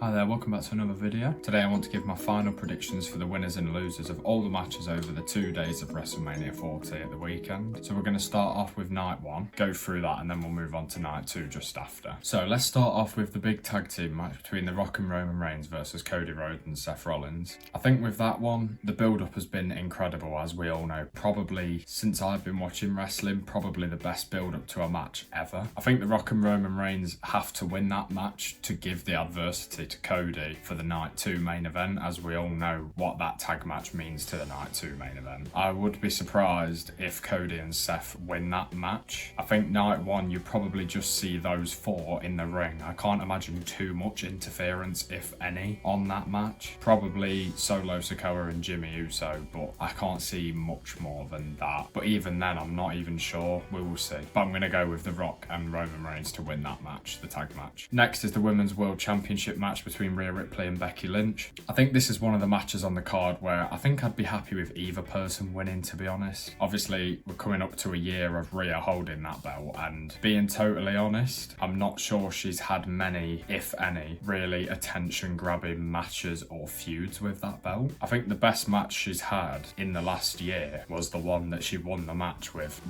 Hi there, welcome back to another video. Today I want to give my final predictions for the winners and losers of all the matches over the 2 days of Wrestlemania 40 at the weekend. So we're going to start off with night 1, go through that, and then we'll move on to night 2 just after. So let's start off with the big tag team match between The Rock and Roman Reigns versus Cody Rhodes and Seth Rollins. I think with that one, the build-up has been incredible, as we all know. Probably, since I've been watching wrestling, probably the best build-up to a match ever. I think The Rock and Roman Reigns have to win that match to give the adversity to Cody for the night 2 main event, as we all know what that tag match means to the night 2 main event. I would be surprised if Cody and Seth win that match. I think night 1 you probably just see those 4 in the ring. I can't imagine too much interference, if any, on that match. Probably Solo Sikoa and Jimmy Uso, but I can't see much more than that. But even then, I'm not even sure. We will see. But I'm going to go with The Rock and Roman Reigns to win that match, the tag match. Next is the Women's World Championship match between Rhea Ripley and Becky Lynch. I think this is one of the matches on the card where I think I'd be happy with either person winning, to be honest. Obviously, we're coming up to a year of Rhea holding that belt, and being totally honest, I'm not sure she's had many, if any, really attention-grabbing matches or feuds with that belt. I think the best match she's had in the last year was the one that she won the match with.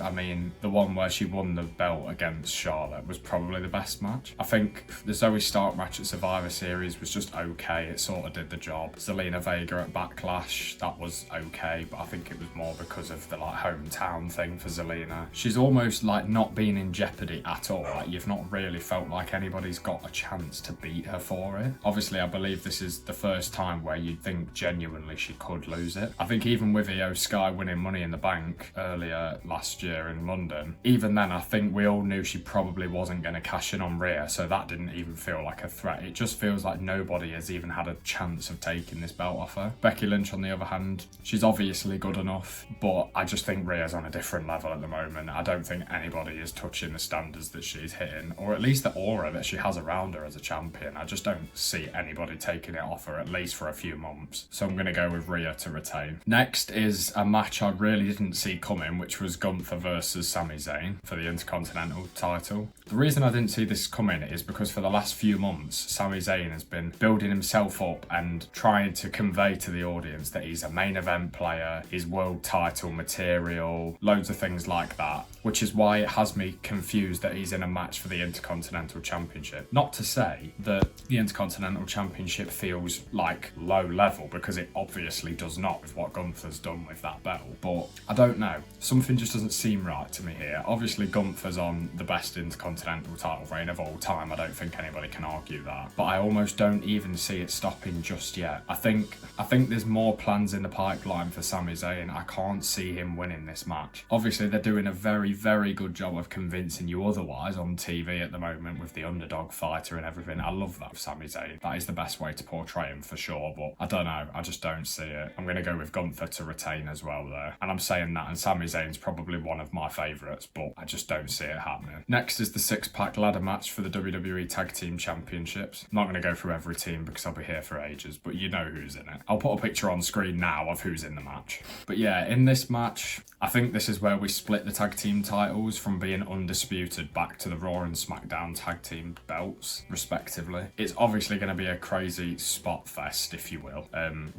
I mean, the one where she won the belt against Charlotte was probably the best match. I think the Zoe Stark match at Survivor Series was just okay. It sort of did the job. Zelina Vega at Backlash, that was okay, but I think it was more because of the hometown thing for Zelina. She's almost not been in jeopardy at all. You've not really felt like anybody's got a chance to beat her for it. Obviously, I believe this is the first time where you'd think genuinely she could lose it. I think even with Io Sky winning Money in the Bank earlier last year in London, even then I think we all knew she probably wasn't going to cash in on Rhea, so that didn't even feel like a threat. It just feels like nobody has even had a chance of taking this belt off her. Becky Lynch, on the other hand, she's obviously good enough, but I just think Rhea's on a different level at the moment. I don't think anybody is touching the standards that she's hitting, or at least the aura that she has around her as a champion. I just don't see anybody taking it off her, at least for a few months. So I'm going to go with Rhea to retain. Next is a match I really didn't see coming, which was Gunther versus Sami Zayn for the Intercontinental title. The reason I didn't see this coming is because for the last few months, Sami Zayn has been building himself up and trying to convey to the audience that he's a main event player, he's world title material, loads of things like that, which is why it has me confused that he's in a match for the Intercontinental Championship. Not to say that the Intercontinental Championship feels like low level, because it obviously does not with what Gunther's done with that belt, but I don't know. Something just doesn't seem right to me here. Obviously Gunther's on the best Intercontinental title reign of all time. I don't think anybody can argue that, but I almost don't even see it stopping just yet. I think there's more plans in the pipeline for Sami Zayn. I can't see him winning this match. Obviously they're doing a very, very good job of convincing you otherwise on TV at the moment with the underdog fighter and everything. I love that with Sami Zayn. That is the best way to portray him for sure, but I don't know. I just don't see it. I'm going to go with Gunther to retain as well there. And I'm saying that, and Sami Zayn's probably one of my favourites, but I just don't see it happening. Next is the 6-pack ladder match for the WWE Tag Team Championships. I'm not going to go through every team because I'll be here for ages, but you know who's in it. I'll put a picture on screen now of who's in the match. But yeah, in this match, I think this is where we split the tag team titles from being undisputed back to the Raw and SmackDown tag team belts, respectively. It's obviously going to be a crazy spot fest, if you will.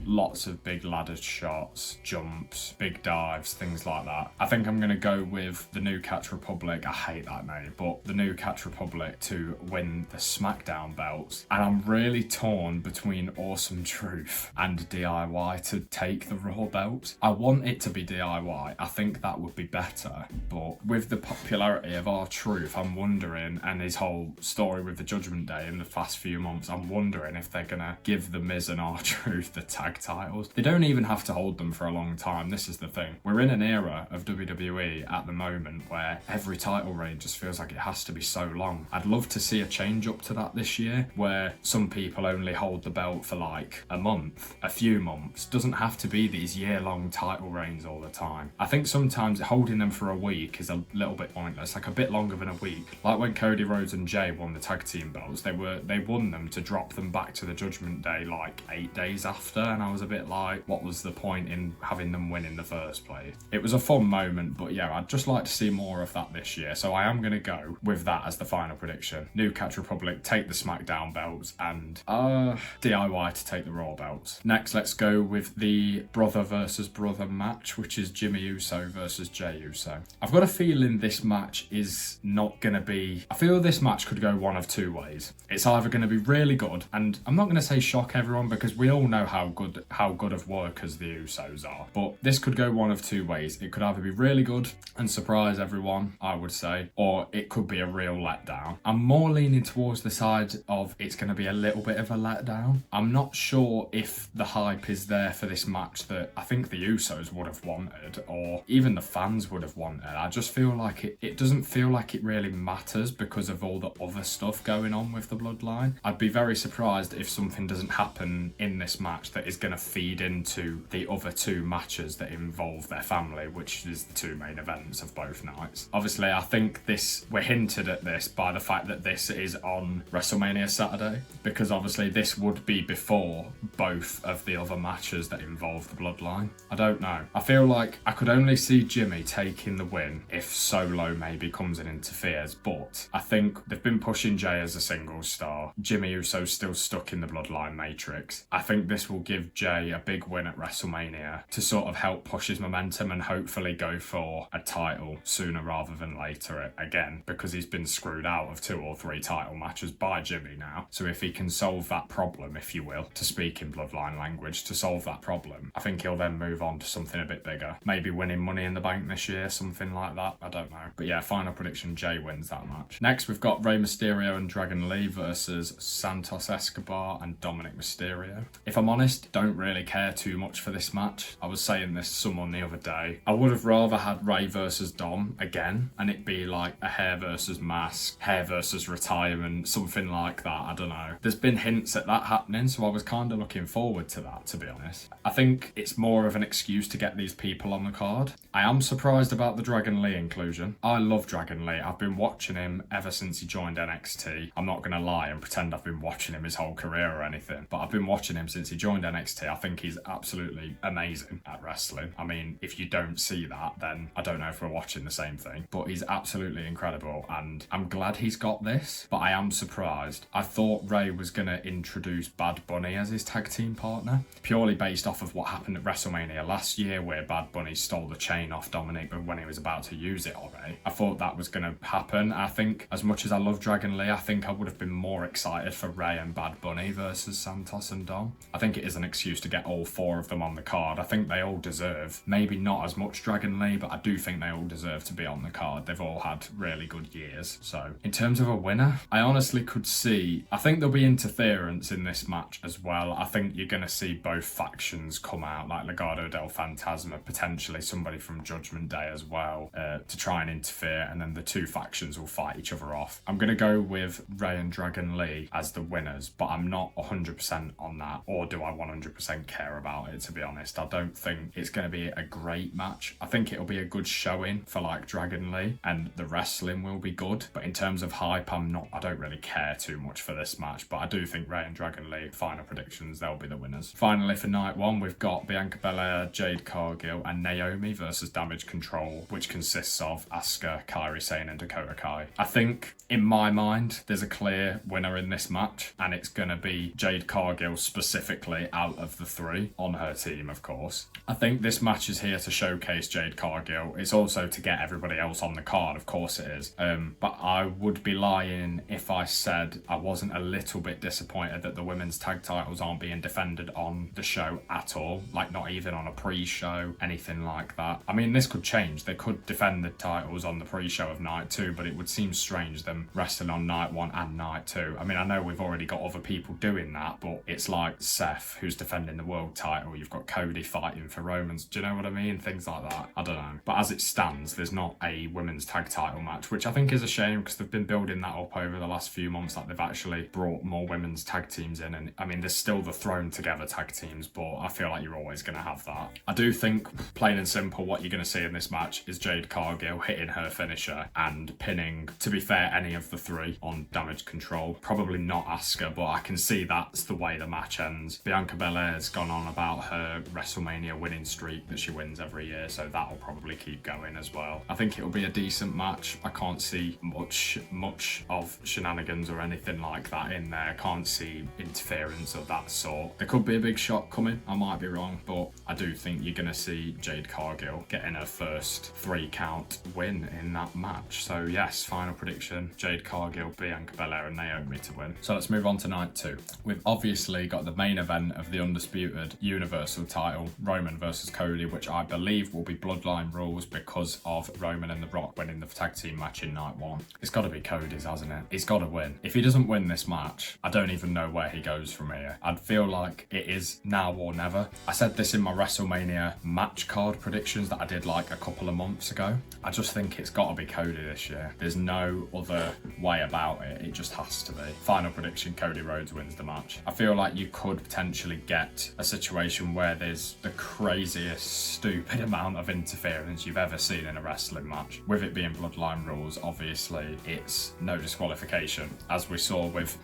Lots of big ladder shots, jumps, big dives, things like that. I think I'm going to go with the New Catch Republic. I hate that name, but the New Catch Republic to win the SmackDown belts. And I'm really torn between Awesome Truth and DIY to take the Raw belts. I want it to be DIY. I think that would be better, but with the popularity of R-Truth, I'm wondering, and his whole story with the Judgment Day in the past few months, I'm wondering if they're gonna give the Miz and R-Truth the tag titles. They don't even have to hold them for a long time. This is the thing. We're in an era of WWE at the moment where every title reign just feels like it has to be so long. I'd love to see a change up to that this year, where some people only hold the belt for like a month, a few months. Doesn't have to be these year-long title reigns all the time. I think sometimes holding them for a week is a little bit pointless, like a bit longer than a week. Like when Cody Rhodes and Jay won the tag team belts, they won them to drop them back to the Judgment Day like 8 days after, and I was a bit like, what was the point in having them win in the first place? It was a fun moment, but yeah, I'd just like to see more of that this year, so I am going to go with that as the final prediction. New Catch Republic take the SmackDown SmackDown belts and DIY to take the Raw belts. Next, let's go with the brother versus brother match, which is Jimmy Uso versus Jey Uso. I've got a feeling this match is not going to be... I feel this match could go one of two ways. It's either going to be really good, and I'm not going to say shock everyone because we all know how good of workers the Usos are, but this could go one of two ways. It could either be really good and surprise everyone, I would say, or it could be a real letdown. I'm more leaning towards the side of it's going to be a little bit of a letdown. I'm not sure if the hype is there for this match that I think the Usos would have wanted, or even the fans would have wanted. I just feel like it doesn't feel like it really matters because of all the other stuff going on with the bloodline. I'd be very surprised if something doesn't happen in this match that is going to feed into the other two matches that involve their family, which is the two main events of both nights. Obviously, I think we're hinted at this by the fact that this is on WrestleMania Saturday, because obviously this would be before both of the other matches that involve the bloodline. I don't know. I feel like I could only see Jimmy taking the win if Solo maybe comes and interferes, but I think they've been pushing Jey as a single star. Jimmy Uso's still stuck in the bloodline matrix. I think this will give Jey a big win at WrestleMania to sort of help push his momentum and hopefully go for a title sooner rather than later again, because he's been screwed out of 2 or 3 title matches by Jimmy now. So if he can solve that problem, if you will, to speak in bloodline language, to solve that problem, I think he'll then move on to something a bit bigger. Maybe winning Money in the Bank this year, something like that. I don't know. But yeah, final prediction, Jey wins that match. Next, we've got Rey Mysterio and Dragon Lee versus Santos Escobar and Dominic Mysterio. If I'm honest, don't really care too much for this match. I was saying this to someone the other day. I would have rather had Rey versus Dom again, and it be like a hair versus mask, hair versus retirement, something like that. I don't know. There's been hints at that happening, so I was kind of looking forward to that, to be honest. I think it's more of an excuse to get these people on the card. I am surprised about the Dragon Lee inclusion. I love Dragon Lee. I've been watching him ever since he joined NXT. I'm not going to lie and pretend I've been watching him his whole career or anything, but I've been watching him since he joined NXT. I think he's absolutely amazing at wrestling. I mean, if you don't see that, then I don't know if we're watching the same thing, but he's absolutely incredible, and I'm glad he's got this, but I am surprised. I thought Rey was going to introduce Bad Bunny as his tag team partner, purely based off of what happened at WrestleMania last year, where Bad Bunny stole the chain off Dominic when he was about to use it already. I thought that was going to happen. I think, as much as I love Dragon Lee, I think I would have been more excited for Rey and Bad Bunny versus Santos and Dom. I think it is an excuse to get all 4 of them on the card. I think they all deserve, maybe not as much Dragon Lee, but I do think they all deserve to be on the card. They've all had really good years. So in terms of a winner, I honestly could see, I think there'll be interference in this match as well. I think you're going to see both factions come out, like Legado del Fantasma, potentially somebody from Judgment Day as well, to try and interfere, and then the 2 factions will fight each other off. I'm going to go with Rey and Dragon Lee as the winners, but I'm not 100% on that, or do I 100% care about it, to be honest. I don't think it's going to be a great match. I think it'll be a good showing for like Dragon Lee, and the wrestling will be good, but in terms of hype, I don't really care too much for this match, but I do think Rey and Dragon Lee, final predictions, they'll be the winners. Finally, for night 1, we've got Bianca Belair, Jade Cargill and Naomi versus Damage Control, which consists of Asuka, Kairi Sane and Dakota Kai. I think, in my mind, there's a clear winner in this match, and it's going to be Jade Cargill specifically out of the 3 on her team, of course. I think this match is here to showcase Jade Cargill. It's also to get everybody else on the card, of course it is. But I would be lying if I said I wasn't a little bit disappointed that the women's tag titles aren't being defended on the show at all, like not even on a pre-show, anything like that. I mean, this could change. They could defend the titles on the pre-show of night 2, but it would seem strange them wrestling on night 1 and night 2. I mean, I know we've already got other people doing that, but it's like Seth, who's defending the world title. You've got Cody fighting for Romans. Do you know what I mean? Things like that. I don't know. But as it stands, there's not a women's tag title match, which I think is a shame because they've been building that up over the last few months. Like, they've actually brought more women's tag teams in. And I mean, there's still the thrown together tag teams, but I feel like you're always going to have that. I do think, plain and simple, what you're going to see in this match is Jade Cargill hitting her finisher and pinning, to be fair, any of the 3 on Damage Control. Probably not Asuka, but I can see that's the way the match ends. Bianca Belair's gone on about her WrestleMania winning streak that she wins every year, so that'll probably keep going as well. I think it'll be a decent match. I can't see much of shenanigans or anything anything like that in there. Can't see interference of that sort. There could be a big shock coming, I might be wrong, but I do think you're going to see Jade Cargill getting her first 3-count win in that match. So yes, final prediction, Jade Cargill, Bianca Belair and Naomi to win. So let's move on to night 2. We've obviously got the main event of the undisputed Universal title, Roman versus Cody, which I believe will be bloodline rules because of Roman and The Rock winning the tag team match in night 1. It's got to be Cody's, hasn't it? He's got to win. If he doesn't win this match, I don't even know where he goes from here. I'd feel like it is now or never. I said this in my WrestleMania match card predictions that I did like a couple of months ago. I just think it's got to be Cody this year. There's no other way about it. It just has to be. Final prediction, Cody Rhodes wins the match. I feel like you could potentially get a situation where there's the craziest, stupid amount of interference you've ever seen in a wrestling match. With it being bloodline rules, obviously it's no disqualification, as we saw with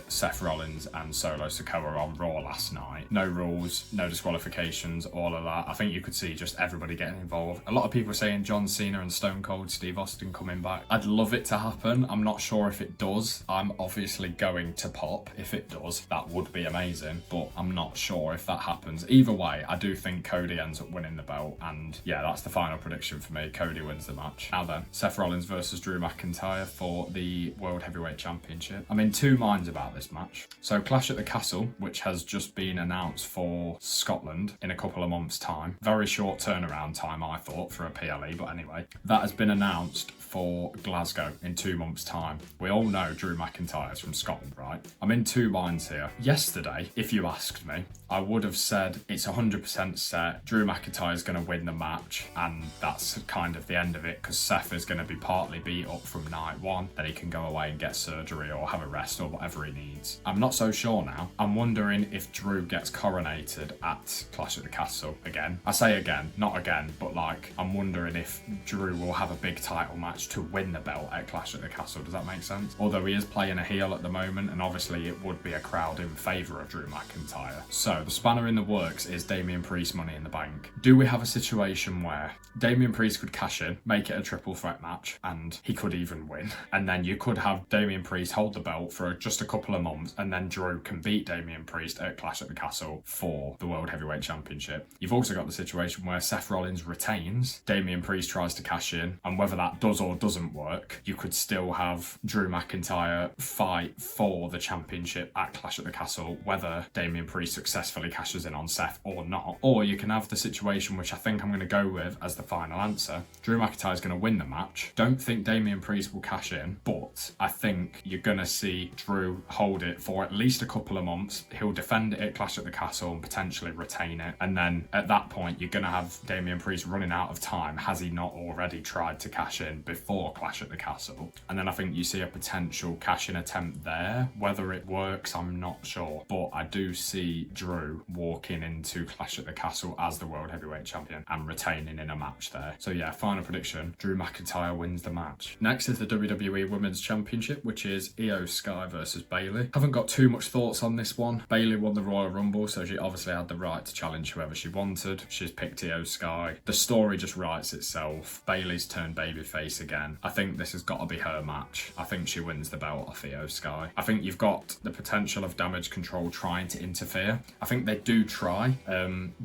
Seth Rollins and Solo Sikoa on Raw last night. No rules, no disqualifications, all of that. I think you could see just everybody getting involved. A lot of people saying John Cena and Stone Cold Steve Austin coming back. I'd love it to happen. I'm not sure if it does. I'm obviously going to pop if it does. That would be amazing, but I'm not sure if that happens. Either way, I do think Cody ends up winning the belt, and yeah, that's the final prediction for me. Cody wins the match. Now then, Seth Rollins versus Drew McIntyre for the World Heavyweight Championship. I'm in two minds about this match. So Clash at the Castle, which has just been announced for Scotland in a couple of months' time. Very short turnaround time, I thought, for a PLE, but anyway, that has been announced for Glasgow in 2 months' time. We all know Drew McIntyre's from Scotland, right? I'm in two minds here. Yesterday, if you asked me, I would have said it's 100% set. Drew McIntyre's going to win the match, and that's kind of the end of it, because Seth is going to be partly beat up from night 1. Then he can go away and get surgery or have a rest or whatever he needs. I'm not so sure now. I'm wondering if Drew gets coronated at Clash at the Castle again. I say again, not again, but like, I'm wondering if Drew will have a big title match to win the belt at Clash at the Castle. Does that make sense? Although he is playing a heel at the moment, and obviously it would be a crowd in favour of Drew McIntyre. So the spanner in the works is Damian Priest Money in the Bank. Do we have a situation where Damian Priest could cash in, make it a triple threat match, and he could even win? And then you could have Damian Priest hold the belt for just a couple of months, and then Drew can beat Damian Priest at Clash at the Castle for the World Heavyweight Championship. You've also got the situation where Seth Rollins retains, Damian Priest tries to cash in, and whether that does or doesn't work, you could still have Drew McIntyre fight for the championship at Clash at the Castle, whether Damian Priest successfully cashes in on Seth or not. Or you can have the situation, which I think I'm going to go with as the final answer. Drew McIntyre is going to win the match. Don't think Damian Priest will cash in, but I think you're going to see Drew hold it for at least a couple of months. He'll defend it at Clash at the Castle and potentially retain it. And then at that point, you're going to have Damian Priest running out of time. Has he not already tried to cash in before Clash at the Castle? And then I think you see a potential cash-in attempt there. Whether it works, I'm not sure. But I do see Drew walking into Clash at the Castle as the World Heavyweight Champion and retaining in a match there. So yeah, final prediction, Drew McIntyre wins the match. Next is the WWE Women's Championship, which is Io Sky versus Bayley. Haven't got too much thoughts on this one. Bayley won the Royal Rumble, so she obviously had the right to challenge whoever she wanted. She's picked Io Sky. The story just writes itself. Bayley's turned babyface again. I think this has got to be her match. I think she wins the belt off Io Sky. I think you've got the potential of Damage Control trying to interfere. I think they do try,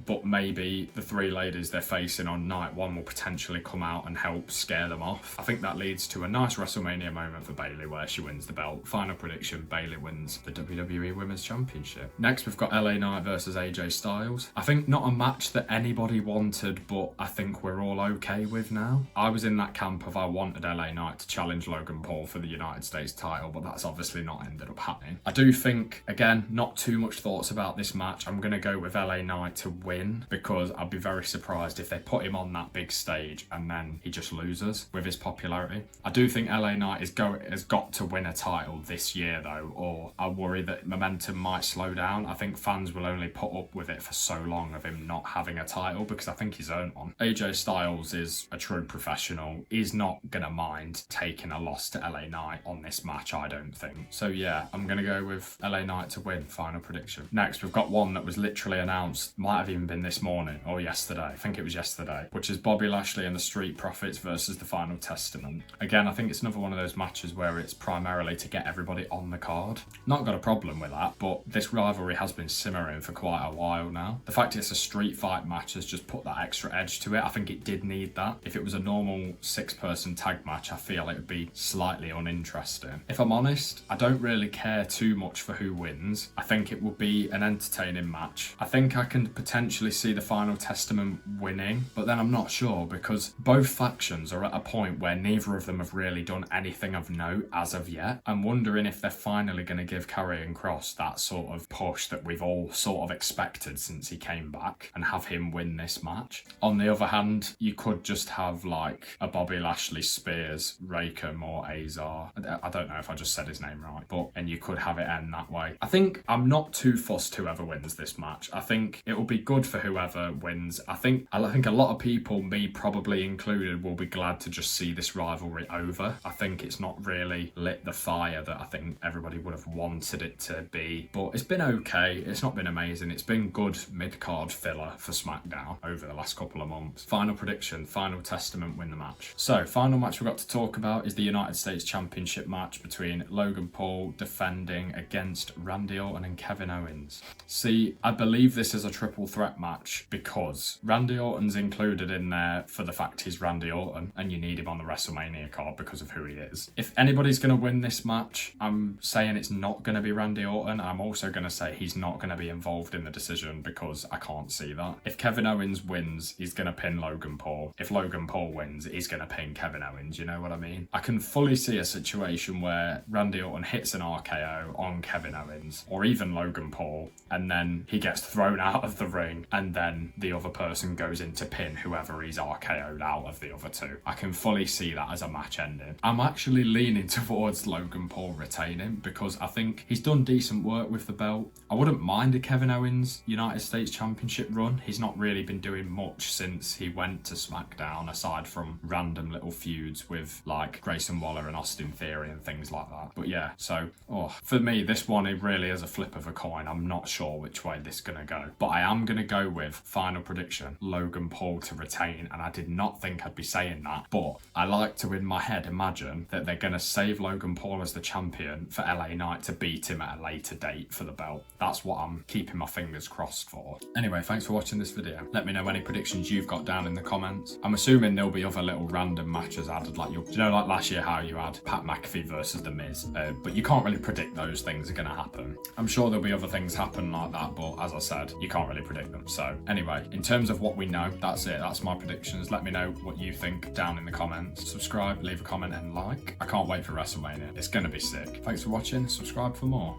but maybe the three ladies they're facing on night 1 will potentially come out and help scare them off. I think that leads to a nice WrestleMania moment for Bayley where she wins the belt. Final prediction, Bayley wins the WWE Women's Championship. Next, we've got LA Knight versus AJ Styles. I think not a match that anybody wanted, but I think we're all okay with now. I was in that camp of I wanted LA Knight to challenge Logan Paul for the United States title, but that's obviously not ended up happening. I do think, again, not too much thoughts about this match. I'm going to go with LA Knight to win, because I'd be very surprised if they put him on that big stage and then he just loses with his popularity. I do think LA Knight has got to win a title this year though, or I worry that momentum might slow down. I think fans will only put up with it for so long of him not having a title, because I think he's earned one. AJ Styles is a true professional. He's not going to mind taking a loss to LA Knight on this match, I don't think. So yeah, I'm going to go with LA Knight to win, final prediction. Next, we've got one that was literally announced, might have even been this morning or yesterday. I think it was yesterday, which is Bobby Lashley and the Street Profits versus the Final Testament. Again, I think it's another one of those matches where it's primarily to get everybody on the card. Not got a problem with that, but this rivalry has been simmering for quite a while now. The fact it's a street fight match has just put that extra edge to it. I think it did need that. If it was a normal 6-person tag match, I feel it would be slightly uninteresting. If I'm honest, I don't really care too much for who wins. I think it will be an entertaining match. I think I can potentially see the Final Testament winning, but then I'm not sure because both factions are at a point where neither of them have really done anything of note as of yet. I'm wondering if they're finally going to give Karrion Kross that sort of push that we've all sort of expected since he came back and have him win this match. On the other hand, you could just have like a Bobby Lashley Spears, Rakem or Azar. I don't know if I just said his name right, and you could have it end that way. I think I'm not too fussed whoever wins this match. I think it will be good for whoever wins. I think a lot of people, me probably included, will be glad to just see this rivalry over. I think it's not really lit the fire that I think everybody would have wanted it to be, but it's been okay. It's not been amazing. It's been good mid-card filler for SmackDown over the last couple of months. Final prediction, Final Testament win the match. So, final match we've got to talk about is the United States Championship match between Logan Paul defending against Randy Orton and Kevin Owens. See, I believe this is a triple threat match because Randy Orton's included in there for the fact he's Randy Orton and you need him on the WrestleMania card because of who he is. If anybody's going to win this match, I'm saying it's not going to be Randy Orton. I'm also going to say he's not going to be involved in the decision because I can't see that. If Kevin Owens wins, he's going to pin Logan Paul. If Logan Paul wins, he's going to pin Kevin Owens. You know what I mean? I can fully see a situation where Randy Orton hits an RKO on Kevin Owens or even Logan Paul and then he gets thrown out of the ring and then the other person goes in to pin whoever he's RKO'd out of the other two. I can fully see that as a match ending. I'm actually leaning towards Logan Paul retaining because I think he's done decent work with the belt. I wouldn't mind a Kevin Owens United States Championship run. He's not really been doing much since he went to SmackDown aside from random little feuds with like Grayson Waller and Austin Theory and things like that. But yeah, so for me, this one, it really is a flip of a coin. I'm not sure which way this is going to go, but I am going to go with final prediction, Logan Paul to retain. And I did not think I'd be saying that, but I like to in my head imagine that they're going to save Logan Paul as the champion for LA Knight to beat him at a later date for the belt. That's what I'm keeping my fingers crossed for. Anyway, thanks for watching this video. Let me know any predictions you've got down in the comments. I'm assuming there'll be other little random matches added, like like last year how you had Pat McAfee versus The Miz, but you can't really predict those things are going to happen. I'm sure there'll be other things happen like that, but as I said, you can't really predict them. So anyway, in terms of what we know, that's it. That's my predictions. Let me know what you think down in the comments. Subscribe, leave a comment and like. I can't wait for WrestleMania. It's going to be sick. Thanks for watching. Subscribe for more.